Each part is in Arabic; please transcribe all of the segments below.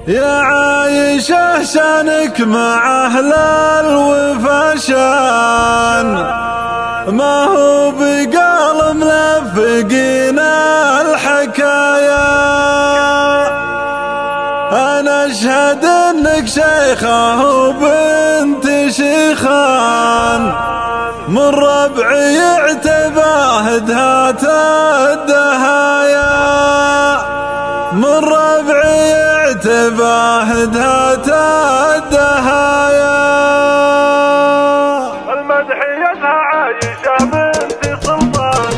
يا عايشة شانك مع أهل الوفا شان، ما هو بقال ملفقين الحكايا. أنا أشهد إنك شيخة وبنت شيخان، من ربعي يعتباه دهات الدهايا، من ربعي يعتباه دهات الدهايا. المدح يدها عايشة بنت سلطان،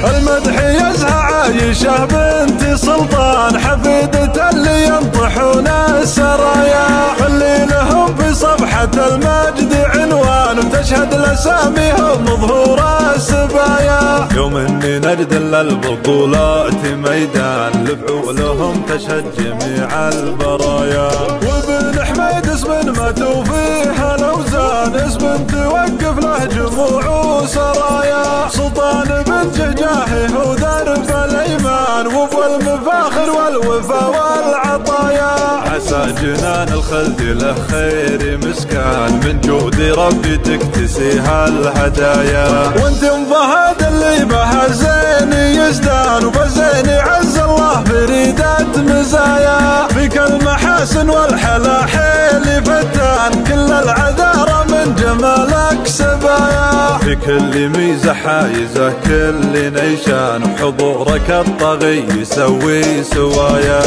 المدح يزهى عايشة بنت سلطان، حفيدة اللي ينطحون السرايا، اللي لهم بصفحة المجد عنوان، وتشهد لأساميهم ظهور السبايا. يوم اني نجدل البطولات ميدان، لفعولهم تشهد جميع البرايا. وابن حميد اسم ما توفيه الاوزان، اسم توقف له جموع وسرايا. سلطان بن جهجاهه ودرب الايمان، وابو المفاخر والوفا والعطايا. عسى جنان الخلد له خير مسكان، من جود ربي تكتسيها الهدايا. وانتم فهد اللي به الزين يزدان، وبالزين عز الله بريدة مزايا. فيك المحاسن والحلاحيل فتان، كل العذارى من جمالك سبايا. في كل ميزة حايزة كل نيشان، وحضورك الطغي يسوي سوايا.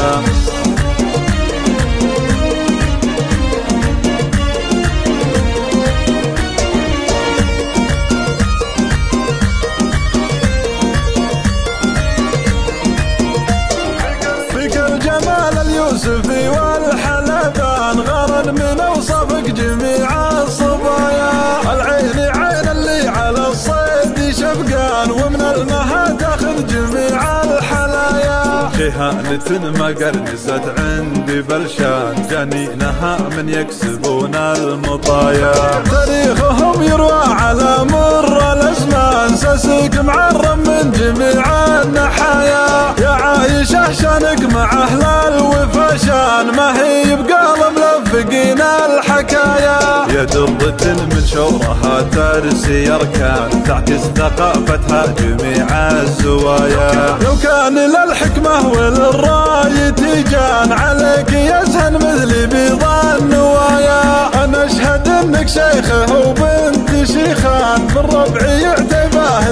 اليوسفي والحلبان، غرن من اوصافك جميع الصبايا. العين عين اللي على الصيد شفقان، ومن المها تاخذ جميع الحلايا. جهانة ما قرنست عندي بلشان، جنينها من يكسبون المطايا. تاريخهم يروى على مر الازمان، ساسك معرم من جميع النحايا. يا عايشة شانك مع اهل الوفا شان، ما هي بقال ملفقين الحكايا. يا درة من شورها ترسي اركان، تعكس ثقافتها جميع الزوايا. لو كان للحكمة وللراي تيجان، عليك يزهن مثلي بيض النوايا. انا اشهد انك شيخه وبنت شيخان، بالربع يعتباه